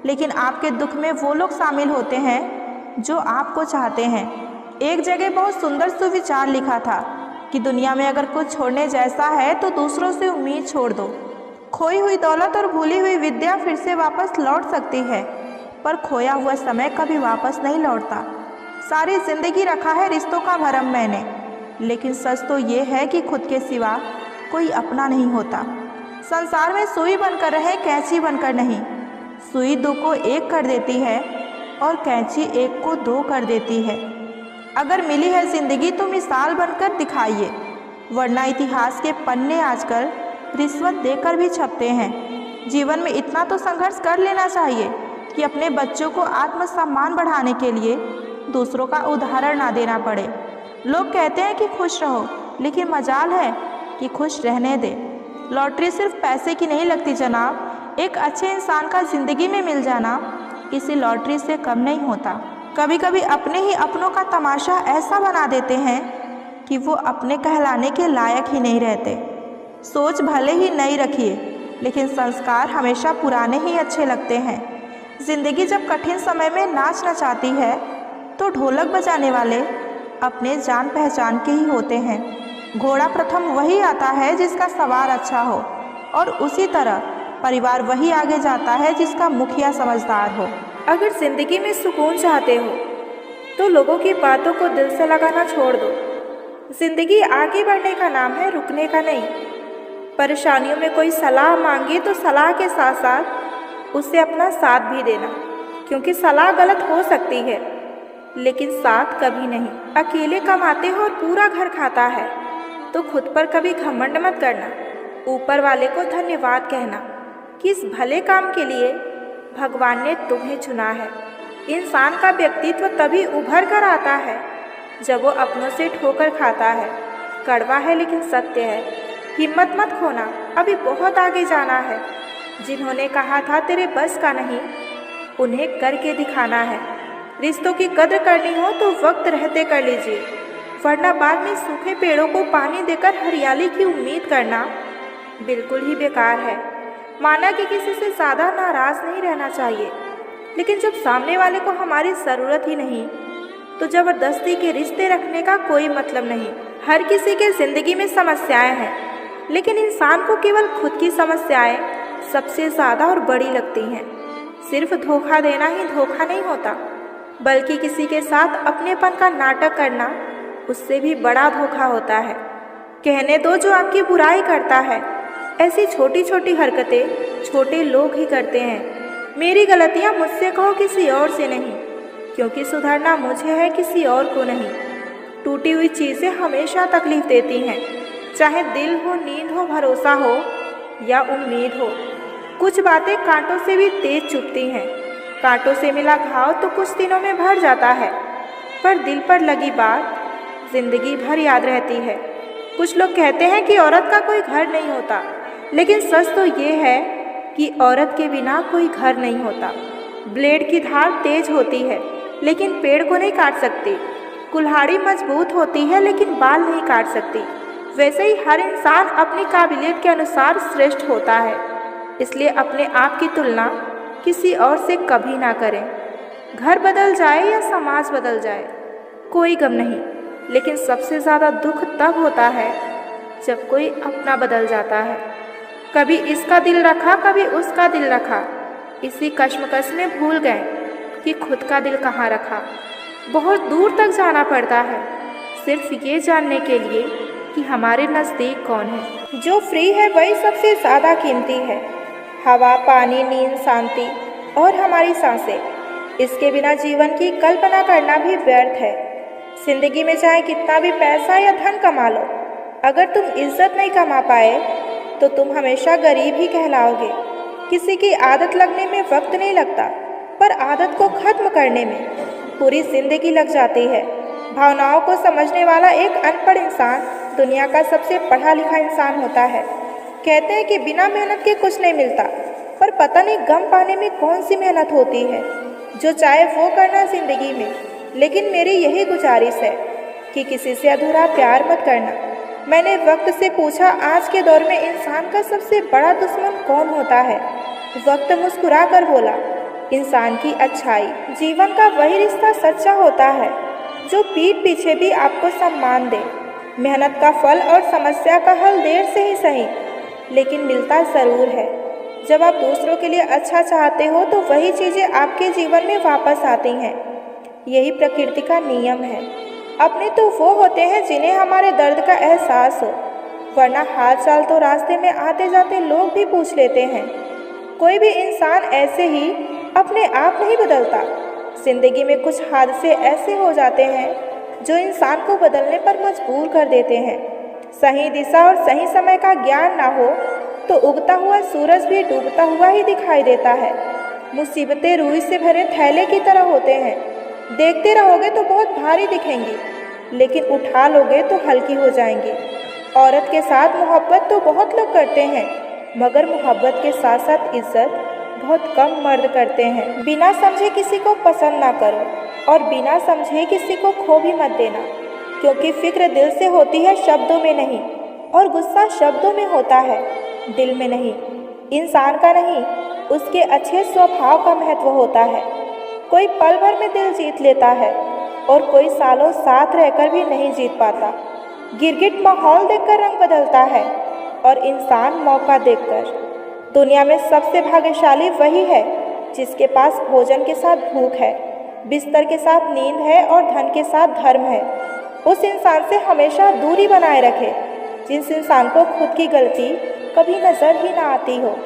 S1: लेकिन आपके दुख में वो लोग शामिल होते हैं जो आपको चाहते हैं। एक जगह बहुत सुंदर सुविचार लिखा था कि दुनिया में अगर कुछ छोड़ने जैसा है तो दूसरों से उम्मीद छोड़ दो। खोई हुई दौलत और भूली हुई विद्या फिर से वापस लौट सकती है, पर खोया हुआ समय कभी वापस नहीं लौटता। सारी जिंदगी रखा है रिश्तों का भरम मैंने, लेकिन सच तो ये है कि खुद के सिवा कोई अपना नहीं होता। संसार में सुई बनकर रहे, कैंची बनकर नहीं। सुई दो को एक कर देती है और कैंची एक को दो कर देती है। अगर मिली है जिंदगी तो मिसाल बनकर दिखाइए, वरना इतिहास के पन्ने आजकल रिश्वत देकर भी छपते हैं। जीवन में इतना तो संघर्ष कर लेना चाहिए कि अपने बच्चों को आत्मसम्मान बढ़ाने के लिए दूसरों का उदाहरण ना देना पड़े। लोग कहते हैं कि खुश रहो, लेकिन मजाल है कि खुश रहने दे। लॉटरी सिर्फ पैसे की नहीं लगती जनाब। एक अच्छे इंसान का ज़िंदगी में मिल जाना किसी लॉटरी से कम नहीं होता। कभी कभी अपने ही अपनों का तमाशा ऐसा बना देते हैं कि वो अपने कहलाने के लायक ही नहीं रहते। सोच भले ही नई रखिए, लेकिन संस्कार हमेशा पुराने ही अच्छे लगते हैं। ज़िंदगी जब कठिन समय में नाच नचाती है तो ढोलक बजाने वाले अपने जान पहचान के ही होते हैं। घोड़ा प्रथम वही आता है जिसका सवार अच्छा हो, और उसी तरह परिवार वही आगे जाता है जिसका मुखिया समझदार हो। अगर ज़िंदगी में सुकून चाहते हो तो लोगों की बातों को दिल से लगाना छोड़ दो। ज़िंदगी आगे बढ़ने का नाम है, रुकने का नहीं। परेशानियों में कोई सलाह मांगे तो सलाह के साथ साथ उसे अपना साथ भी देना, क्योंकि सलाह गलत हो सकती है लेकिन साथ कभी नहीं। अकेले कमाते हो और पूरा घर खाता है तो खुद पर कभी घमंड मत करना। ऊपर वाले को धन्यवाद कहना कि इस भले काम के लिए भगवान ने तुम्हें चुना है। इंसान का व्यक्तित्व तभी उभर कर आता है जब वो अपनों से ठोकर खाता है। कड़वा है लेकिन सत्य है। हिम्मत मत खोना, अभी बहुत आगे जाना है। जिन्होंने कहा था तेरे बस का नहीं, उन्हें करके दिखाना है। रिश्तों की कद्र करनी हो तो वक्त रहते कर लीजिए, वरना बाद में सूखे पेड़ों को पानी देकर हरियाली की उम्मीद करना बिल्कुल ही बेकार है। माना कि किसी से ज़्यादा नाराज़ नहीं रहना चाहिए, लेकिन जब सामने वाले को हमारी ज़रूरत ही नहीं तो ज़बरदस्ती के रिश्ते रखने का कोई मतलब नहीं। हर किसी के ज़िंदगी में समस्याएं हैं, लेकिन इंसान को केवल खुद की समस्याएं सबसे ज़्यादा और बड़ी लगती हैं। सिर्फ धोखा देना ही धोखा नहीं होता, बल्कि किसी के साथ अपनेपन का नाटक करना उससे भी बड़ा धोखा होता है। कहने दो जो आपकी बुराई करता है। ऐसी छोटी छोटी हरकतें छोटे लोग ही करते हैं। मेरी गलतियाँ मुझसे कहो, किसी और से नहीं, क्योंकि सुधरना मुझे है, किसी और को नहीं। टूटी हुई चीज़ें हमेशा तकलीफ देती हैं, चाहे दिल हो, नींद हो, भरोसा हो या उम्मीद हो। कुछ बातें कांटों से भी तेज चुभती हैं। कांटों से मिला घाव तो कुछ दिनों में भर जाता है, पर दिल पर लगी बात जिंदगी भर याद रहती है। कुछ लोग कहते हैं कि औरत का कोई घर नहीं होता, लेकिन सच तो ये है कि औरत के बिना कोई घर नहीं होता। ब्लेड की धार तेज होती है लेकिन पेड़ को नहीं काट सकती। कुल्हाड़ी मजबूत होती है लेकिन बाल नहीं काट सकती। वैसे ही हर इंसान अपनी काबिलियत के अनुसार श्रेष्ठ होता है, इसलिए अपने आप की तुलना किसी और से कभी ना करें। घर बदल जाए या समाज बदल जाए कोई गम नहीं, लेकिन सबसे ज़्यादा दुख तब होता है जब कोई अपना बदल जाता है। कभी इसका दिल रखा, कभी उसका दिल रखा, इसी कश्मकश में भूल गए कि खुद का दिल कहाँ रखा। बहुत दूर तक जाना पड़ता है, सिर्फ ये जानने के लिए कि हमारे नज़दीक कौन है। जो फ्री है वही सबसे ज़्यादा कीमती है। हवा, पानी, नींद, शांति और हमारी सांसें। इसके बिना जीवन की कल्पना करना भी व्यर्थ है। जिंदगी में चाहे कितना भी पैसा या धन कमा लो, अगर तुम इज्जत नहीं कमा पाए तो तुम हमेशा गरीब ही कहलाओगे। किसी की आदत लगने में वक्त नहीं लगता, पर आदत को खत्म करने में पूरी जिंदगी लग जाती है। भावनाओं को समझने वाला एक अनपढ़ इंसान दुनिया का सबसे पढ़ा लिखा इंसान होता है। कहते हैं कि बिना मेहनत के कुछ नहीं मिलता, पर पता नहीं गम पाने में कौन सी मेहनत होती है। जो चाहे वो करना जिंदगी में, लेकिन मेरी यही गुजारिश है कि किसी से अधूरा प्यार मत करना। मैंने वक्त से पूछा, आज के दौर में इंसान का सबसे बड़ा दुश्मन कौन होता है? वक्त मुस्कुरा कर बोला, इंसान की अच्छाई। जीवन का वही रिश्ता सच्चा होता है जो पीठ पीछे भी आपको सम्मान दे। मेहनत का फल और समस्या का हल देर से ही सही, लेकिन मिलता ज़रूर है। जब आप दूसरों के लिए अच्छा चाहते हो तो वही चीज़ें आपके जीवन में वापस आती हैं। यही प्रकृति का नियम है। अपने तो वो होते हैं जिन्हें हमारे दर्द का एहसास हो, वरना हाल चाल तो रास्ते में आते जाते लोग भी पूछ लेते हैं। कोई भी इंसान ऐसे ही अपने आप नहीं बदलता। जिंदगी में कुछ हादसे ऐसे हो जाते हैं जो इंसान को बदलने पर मजबूर कर देते हैं। सही दिशा और सही समय का ज्ञान ना हो तो उगता हुआ सूरज भी डूबता हुआ ही दिखाई देता है। मुसीबतें रुई से भरे थैले की तरह होते हैं। देखते रहोगे तो बहुत भारी दिखेंगी, लेकिन उठा लोगे तो हल्की हो जाएंगी। औरत के साथ मोहब्बत तो बहुत लोग करते हैं, मगर मोहब्बत के साथ साथ इज्जत बहुत कम मर्द करते हैं। बिना समझे किसी को पसंद ना करो और बिना समझे किसी को खो भी मत देना, क्योंकि फिक्र दिल से होती है, शब्दों में नहीं, और गुस्सा शब्दों में होता है, दिल में नहीं। इंसान का नहीं, उसके अच्छे स्वभाव का महत्व होता है। कोई पल भर में दिल जीत लेता है और कोई सालों साथ रहकर भी नहीं जीत पाता। गिरगिट माहौल देखकर रंग बदलता है और इंसान मौका देखकर। दुनिया में सबसे भाग्यशाली वही है जिसके पास भोजन के साथ भूख है, बिस्तर के साथ नींद है और धन के साथ धर्म है। उस इंसान से हमेशा दूरी बनाए रखे जिस इंसान को खुद की गलती कभी नज़र ही ना आती हो।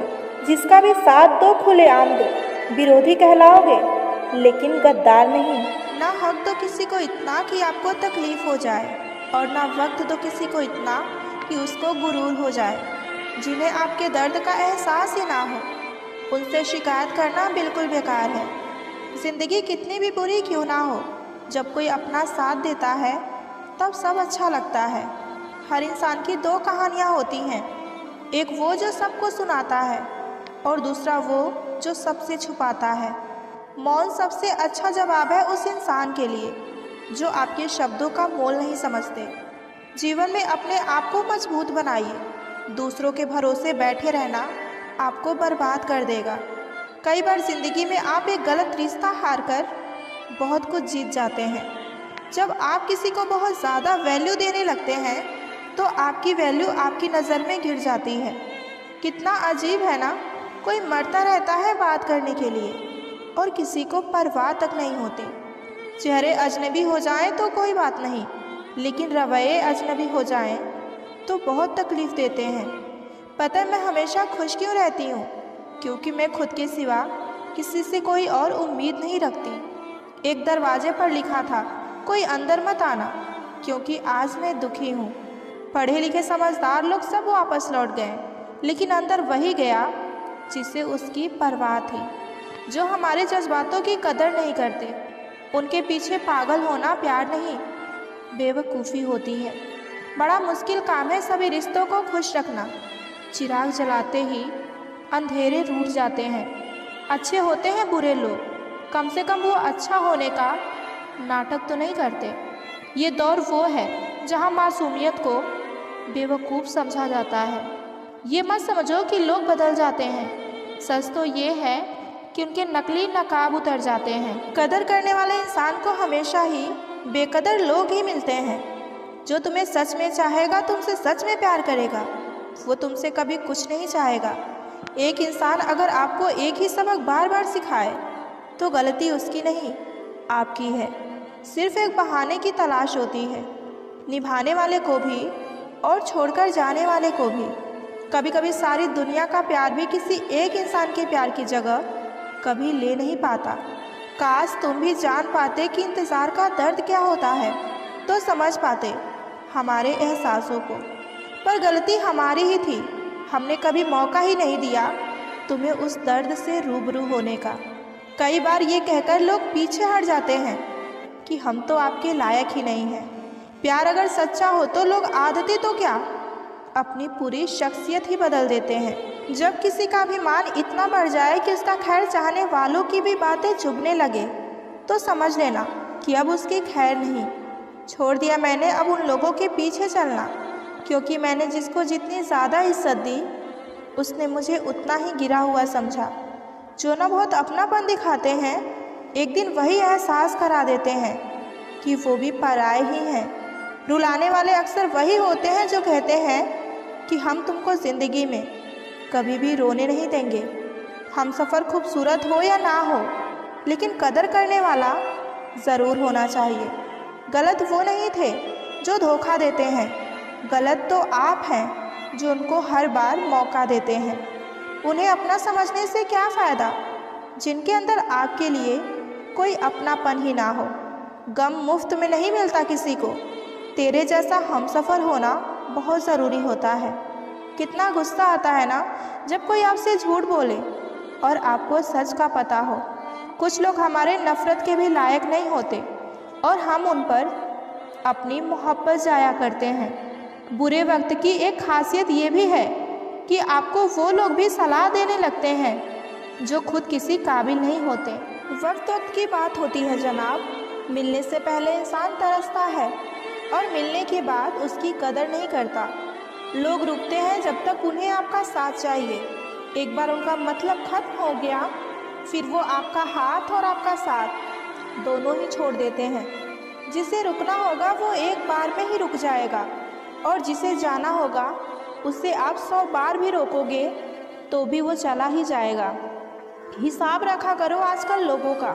S1: जिसका भी साथ दो, खुलेआम दो। विरोधी कहलाओगे लेकिन गद्दार नहीं। ना हक दो किसी को इतना कि आपको तकलीफ हो जाए, और ना वक्त दो किसी को इतना कि उसको गुरूर हो जाए। जिन्हें आपके दर्द का एहसास ही ना हो, उनसे शिकायत करना बिल्कुल बेकार है। ज़िंदगी कितनी भी बुरी क्यों ना हो, जब कोई अपना साथ देता है तब सब अच्छा लगता है। हर इंसान की दो कहानियाँ होती हैं, एक वो जो सबको सुनाता है और दूसरा वो जो सबसे छुपाता है। मौन सबसे अच्छा जवाब है उस इंसान के लिए जो आपके शब्दों का मोल नहीं समझते। जीवन में अपने आप को मजबूत बनाइए। दूसरों के भरोसे बैठे रहना आपको बर्बाद कर देगा। कई बार ज़िंदगी में आप एक गलत रिश्ता हार कर बहुत कुछ जीत जाते हैं। जब आप किसी को बहुत ज़्यादा वैल्यू देने लगते हैं तो आपकी वैल्यू आपकी नज़र में गिर जाती है। कितना अजीब है ना, कोई मरता रहता है बात करने के लिए और किसी को परवाह तक नहीं होती। चेहरे अजनबी हो जाएं तो कोई बात नहीं, लेकिन रवैये अजनबी हो जाएं तो बहुत तकलीफ़ देते हैं। पता है मैं हमेशा खुश क्यों रहती हूँ? क्योंकि मैं खुद के सिवा किसी से कोई और उम्मीद नहीं रखती। एक दरवाजे पर लिखा था, कोई अंदर मत आना, क्योंकि आज मैं दुखी हूँ। पढ़े लिखे समझदार लोग सब वापस लौट गए, लेकिन अंदर वही गया जिसे उसकी परवाह थी। जो हमारे जज्बातों की कदर नहीं करते, उनके पीछे पागल होना प्यार नहीं, बेवकूफ़ी होती है। बड़ा मुश्किल काम है सभी रिश्तों को खुश रखना। चिराग जलाते ही अंधेरे रूठ जाते हैं। अच्छे होते हैं बुरे लोग, कम से कम वो अच्छा होने का नाटक तो नहीं करते। ये दौर वो है जहाँ मासूमियत को बेवकूफ़ समझा जाता है। ये मत समझो कि लोग बदल जाते हैं, सच तो ये है कि उनके नकली नकाब उतर जाते हैं। कदर करने वाले इंसान को हमेशा ही बेकदर लोग ही मिलते हैं। जो तुम्हें सच में चाहेगा, तुमसे सच में प्यार करेगा, वो तुमसे कभी कुछ नहीं चाहेगा। एक इंसान अगर आपको एक ही सबक बार बार सिखाए तो गलती उसकी नहीं, आपकी है। सिर्फ एक बहाने की तलाश होती है। निभाने वाले को भी और छोड़कर जाने वाले को भी। कभी कभी सारी दुनिया का प्यार भी किसी एक इंसान के प्यार की जगह कभी ले नहीं पाता। काश तुम भी जान पाते कि इंतज़ार का दर्द क्या होता है, तो समझ पाते हमारे एहसासों को। पर गलती हमारी ही थी, हमने कभी मौका ही नहीं दिया तुम्हें उस दर्द से रूबरू होने का। कई बार ये कहकर लोग पीछे हट जाते हैं कि हम तो आपके लायक ही नहीं हैं। प्यार अगर सच्चा हो तो लोग आदतें तो क्या, अपनी पूरी शख्सियत ही बदल देते हैं। जब किसी का अभिमान इतना बढ़ जाए कि उसका खैर चाहने वालों की भी बातें चुभने लगे, तो समझ लेना कि अब उसकी खैर नहीं। छोड़ दिया मैंने अब उन लोगों के पीछे चलना, क्योंकि मैंने जिसको जितनी ज़्यादा इज्जत दी उसने मुझे उतना ही गिरा हुआ समझा। जो ना बहुत अपनापन दिखाते हैं, एक दिन वही एहसास करा देते हैं कि वो भी पराए ही हैं। रुलाने वाले अक्सर वही होते हैं जो कहते हैं कि हम तुमको ज़िंदगी में कभी भी रोने नहीं देंगे। हम सफ़र खूबसूरत हो या ना हो, लेकिन कदर करने वाला ज़रूर होना चाहिए। गलत वो नहीं थे जो धोखा देते हैं, गलत तो आप हैं जो उनको हर बार मौका देते हैं। उन्हें अपना समझने से क्या फ़ायदा जिनके अंदर आपके लिए कोई अपनापन ही ना हो। गम मुफ्त में नहीं मिलता किसी को। तेरे जैसा हमसफ़र होना बहुत ज़रूरी होता है। कितना गुस्सा आता है ना जब कोई आपसे झूठ बोले और आपको सच का पता हो। कुछ लोग हमारे नफ़रत के भी लायक नहीं होते और हम उन पर अपनी मोहब्बत जाया करते हैं। बुरे वक्त की एक खासियत ये भी है कि आपको वो लोग भी सलाह देने लगते हैं जो खुद किसी काबिल नहीं होते। वक्त की बात होती है जनाब। मिलने से पहले इंसान तरसता है और मिलने के बाद उसकी कदर नहीं करता। लोग रुकते हैं जब तक उन्हें आपका साथ चाहिए। एक बार उनका मतलब खत्म हो गया, फिर वो आपका हाथ और आपका साथ दोनों ही छोड़ देते हैं। जिसे रुकना होगा वो एक बार में ही रुक जाएगा, और जिसे जाना होगा उसे आप 100 बार भी रोकोगे तो भी वो चला ही जाएगा। हिसाब रखा करो आजकल लोगों का,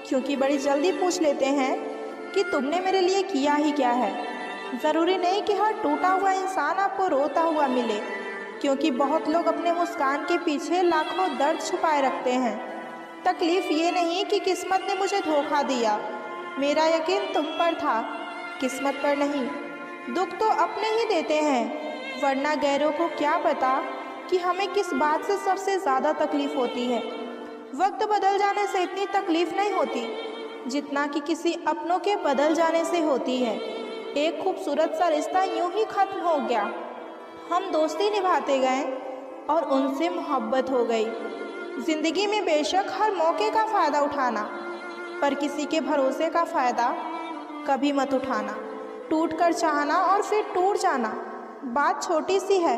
S1: क्योंकि बड़ी जल्दी पूछ लेते हैं कि तुमने मेरे लिए किया ही क्या है। ज़रूरी नहीं कि हर टूटा हुआ इंसान आपको रोता हुआ मिले, क्योंकि बहुत लोग अपने मुस्कान के पीछे लाखों दर्द छुपाए रखते हैं। तकलीफ़ ये नहीं कि किस्मत ने मुझे धोखा दिया, मेरा यकीन तुम पर था, किस्मत पर नहीं। दुख तो अपने ही देते हैं, वरना गैरों को क्या पता कि हमें किस बात से सबसे ज़्यादा तकलीफ़ होती है। वक्त बदल जाने से इतनी तकलीफ़ नहीं होती जितना कि किसी अपनों के बदल जाने से होती है। एक खूबसूरत सा रिश्ता यूं ही ख़त्म हो गया। हम दोस्ती निभाते गए और उनसे मोहब्बत हो गई। ज़िंदगी में बेशक हर मौके का फ़ायदा उठाना, पर किसी के भरोसे का फ़ायदा कभी मत उठाना। टूट कर चाहना और फिर टूट जाना बात छोटी सी है,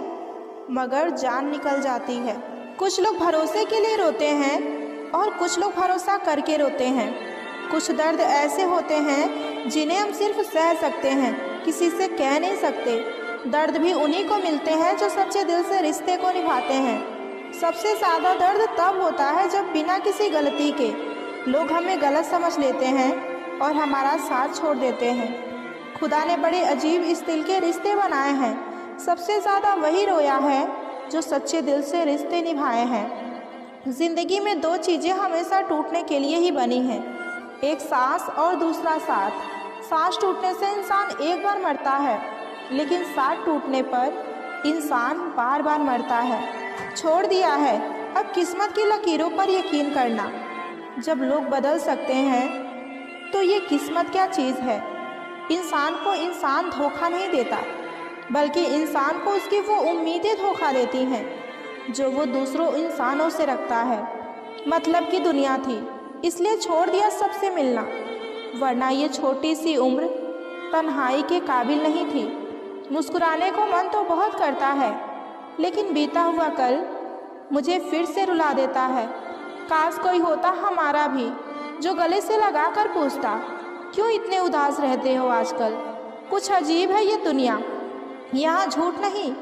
S1: मगर जान निकल जाती है। कुछ लोग भरोसे के लिए रोते हैं और कुछ लोग भरोसा करके रोते हैं। कुछ दर्द ऐसे होते हैं जिन्हें हम सिर्फ सह सकते हैं, किसी से कह नहीं सकते। दर्द भी उन्हीं को मिलते हैं जो सच्चे दिल से रिश्ते को निभाते हैं। सबसे ज़्यादा दर्द तब होता है जब बिना किसी गलती के लोग हमें गलत समझ लेते हैं और हमारा साथ छोड़ देते हैं। खुदा ने बड़े अजीब इस दिल के रिश्ते बनाए हैं। सबसे ज़्यादा वही रोया है जो सच्चे दिल से रिश्ते निभाए हैं। ज़िंदगी में 2 चीज़ें हमेशा टूटने के लिए ही बनी हैं, एक सांस और दूसरा साथ। सांस टूटने से इंसान एक बार मरता है, लेकिन साथ टूटने पर इंसान बार बार मरता है। छोड़ दिया है अब किस्मत की लकीरों पर यकीन करना। जब लोग बदल सकते हैं तो ये किस्मत क्या चीज़ है। इंसान को इंसान धोखा नहीं देता, बल्कि इंसान को उसकी वो उम्मीदें धोखा देती हैं जो वो दूसरों इंसानों से रखता है। मतलब की दुनिया थी, इसलिए छोड़ दिया सबसे मिलना, वरना ये छोटी सी उम्र तन्हाई के काबिल नहीं थी। मुस्कुराने को मन तो बहुत करता है, लेकिन बीता हुआ कल मुझे फिर से रुला देता है। काश कोई होता हमारा भी जो गले से लगा कर पूछता, क्यों इतने उदास रहते हो आजकल। कुछ अजीब है ये दुनिया, यहाँ झूठ नहीं,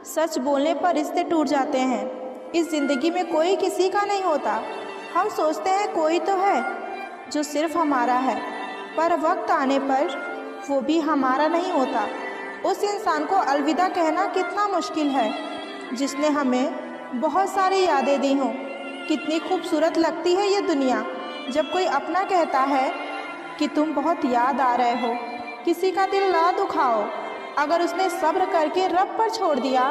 S1: सच बोलने पर रिश्ते टूट जाते हैं। इस ज़िंदगी में कोई किसी का नहीं होता। हम सोचते हैं कोई तो है जो सिर्फ हमारा है, पर वक्त आने पर वो भी हमारा नहीं होता। उस इंसान को अलविदा कहना कितना मुश्किल है जिसने हमें बहुत सारी यादें दी हों। कितनी खूबसूरत लगती है ये दुनिया जब कोई अपना कहता है कि तुम बहुत याद आ रहे हो। किसी का दिल ना दुखाओ, अगर उसने सब्र करके रब पर छोड़ दिया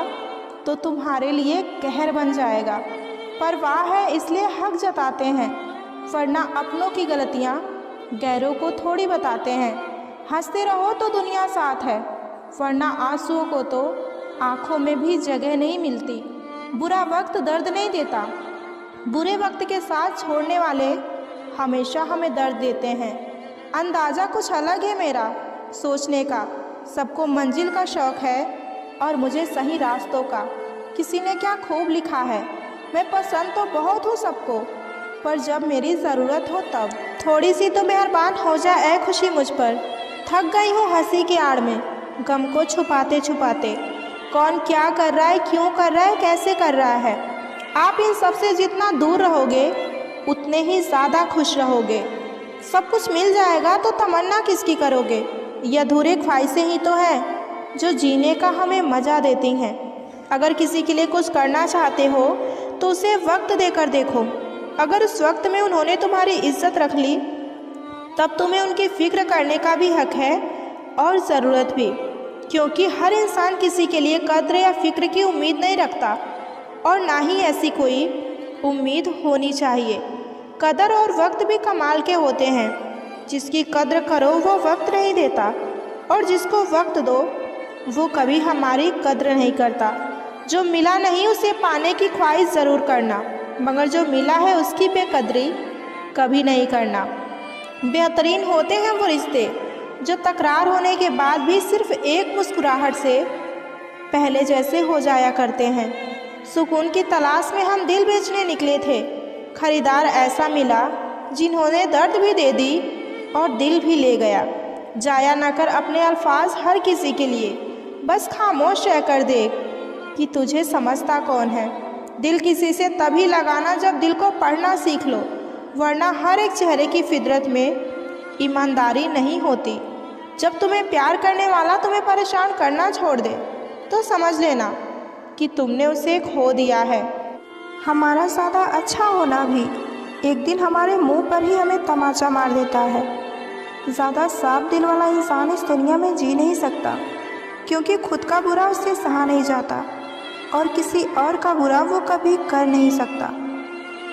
S1: तो तुम्हारे लिए कहर बन जाएगा। परवाह है इसलिए हक जताते हैं, वरना अपनों की गलतियाँ गैरों को थोड़ी बताते हैं। हंसते रहो तो दुनिया साथ है, वरना आंसुओं को तो आँखों में भी जगह नहीं मिलती। बुरा वक्त दर्द नहीं देता, बुरे वक्त के साथ छोड़ने वाले हमेशा हमें दर्द देते हैं। अंदाज़ा कुछ अलग है मेरा सोचने का, सबको मंजिल का शौक़ है और मुझे सही रास्तों का। किसी ने क्या खूब लिखा है, मैं पसंद तो बहुत हूँ सबको, पर जब मेरी ज़रूरत हो तब थोड़ी सी तो मेहरबान हो जाए ऐ खुशी मुझ पर। थक गई हूँ हंसी की आड़ में, गम को छुपाते छुपाते। कौन क्या कर रहा है, क्यों कर रहा है, कैसे कर रहा है। आप इन सब से जितना दूर रहोगे उतने ही ज़्यादा खुश रहोगे। सब कुछ मिल जाएगा तो तमन्ना किसकी करोगे। ये अधूरे ख्वाहिशें ही तो है जो जीने का हमें मज़ा देती हैं। अगर किसी के लिए कुछ करना चाहते हो तो उसे वक्त देकर देखो। अगर उस वक्त में उन्होंने तुम्हारी इज्जत रख ली तब तुम्हें उनकी फ़िक्र करने का भी हक है और ज़रूरत भी, क्योंकि हर इंसान किसी के लिए कद्र या फ़िक्र की उम्मीद नहीं रखता और ना ही ऐसी कोई उम्मीद होनी चाहिए। कदर और वक्त भी कमाल के होते हैं। जिसकी कद्र करो वो वक्त नहीं देता और जिसको वक्त दो वो कभी हमारी कद्र नहीं करता। जो मिला नहीं उसे पाने की ख्वाहिश ज़रूर करना, मगर जो मिला है उसकी बेकदरी कभी नहीं करना। बेहतरीन होते हैं वो रिश्ते जो तकरार होने के बाद भी सिर्फ एक मुस्कुराहट से पहले जैसे हो जाया करते हैं। सुकून की तलाश में हम दिल बेचने निकले थे, खरीदार ऐसा मिला जिन्होंने दर्द भी दे दी और दिल भी ले गया। जाया न कर अपने अल्फाज हर किसी के लिए, बस खामोश रह कर देख कि तुझे समझता कौन है। दिल किसी से तभी लगाना जब दिल को पढ़ना सीख लो, वरना हर एक चेहरे की फितरत में ईमानदारी नहीं होती। जब तुम्हें प्यार करने वाला तुम्हें परेशान करना छोड़ दे तो समझ लेना कि तुमने उसे खो दिया है। हमारा ज़्यादा अच्छा होना भी एक दिन हमारे मुंह पर ही हमें तमाचा मार देता है। ज़्यादा साफ दिल वाला इंसान इस दुनिया में जी नहीं सकता, क्योंकि खुद का बुरा उससे सहा नहीं जाता और किसी और का बुरा वो कभी कर नहीं सकता।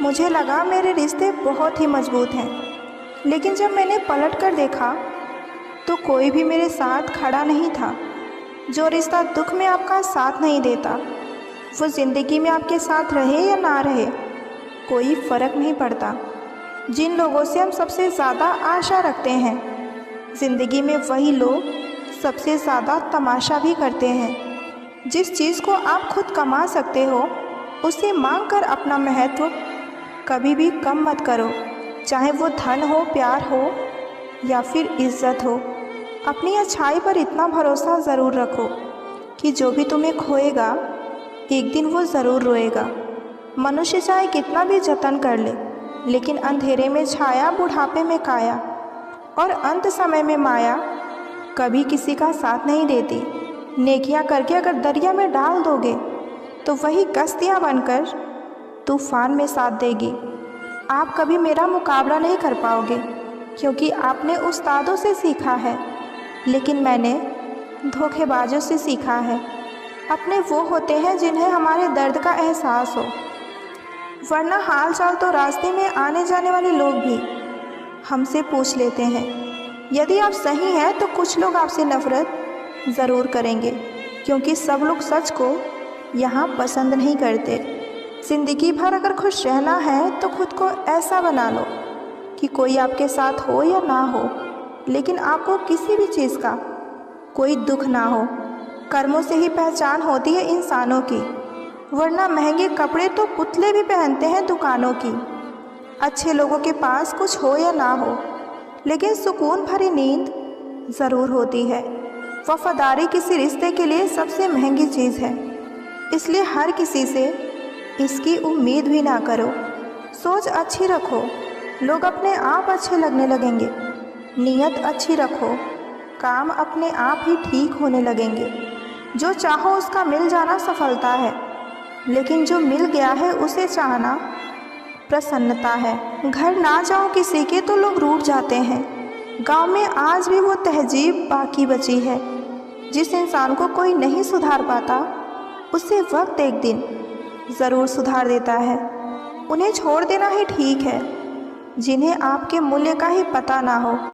S1: मुझे लगा मेरे रिश्ते बहुत ही मजबूत हैं, लेकिन जब मैंने पलट कर देखा तो कोई भी मेरे साथ खड़ा नहीं था। जो रिश्ता दुख में आपका साथ नहीं देता वो ज़िंदगी में आपके साथ रहे या ना रहे कोई फ़र्क नहीं पड़ता। जिन लोगों से हम सबसे ज़्यादा आशा रखते हैं, ज़िंदगी में वही लोग सबसे ज़्यादा तमाशा भी करते हैं। जिस चीज़ को आप खुद कमा सकते हो उसे मांग कर अपना महत्व कभी भी कम मत करो, चाहे वो धन हो, प्यार हो या फिर इज्जत हो। अपनी अच्छाई पर इतना भरोसा ज़रूर रखो कि जो भी तुम्हें खोएगा एक दिन वो ज़रूर रोएगा। मनुष्य चाहे कितना भी जतन कर ले, लेकिन अंधेरे में छाया, बुढ़ापे में काया और अंत समय में माया कभी किसी का साथ नहीं देती। नेकियां करके अगर दरिया में डाल दोगे तो वही कश्तियाँ बनकर तूफान में साथ देगी। आप कभी मेरा मुकाबला नहीं कर पाओगे, क्योंकि आपने उस्तादों से सीखा है, लेकिन मैंने धोखेबाजों से सीखा है। अपने वो होते हैं जिन्हें हमारे दर्द का एहसास हो, वरना हाल चाल तो रास्ते में आने जाने वाले लोग भी हमसे पूछ लेते हैं। यदि आप सही हैं तो कुछ लोग आपसे नफ़रत ज़रूर करेंगे, क्योंकि सब लोग सच को यहाँ पसंद नहीं करते। ज़िंदगी भर अगर खुश रहना है तो खुद को ऐसा बना लो कि कोई आपके साथ हो या ना हो, लेकिन आपको किसी भी चीज़ का कोई दुख ना हो। कर्मों से ही पहचान होती है इंसानों की, वरना महंगे कपड़े तो पुतले भी पहनते हैं दुकानों की। अच्छे लोगों के पास कुछ हो या ना हो, लेकिन सुकून भरी नींद ज़रूर होती है। वफादारी किसी रिश्ते के लिए सबसे महंगी चीज़ है, इसलिए हर किसी से इसकी उम्मीद भी ना करो। सोच अच्छी रखो, लोग अपने आप अच्छे लगने लगेंगे। नीयत अच्छी रखो, काम अपने आप ही ठीक होने लगेंगे। जो चाहो उसका मिल जाना सफलता है, लेकिन जो मिल गया है उसे चाहना प्रसन्नता है। घर ना जाओ किसी के तो लोग रूठ जाते हैं। गांव में आज भी वो तहजीब बाकी बची है। जिस इंसान को कोई नहीं सुधार पाता, उसे वक्त एक दिन ज़रूर सुधार देता है। उन्हें छोड़ देना ही ठीक है, जिन्हें आपके मूल्य का ही पता ना हो।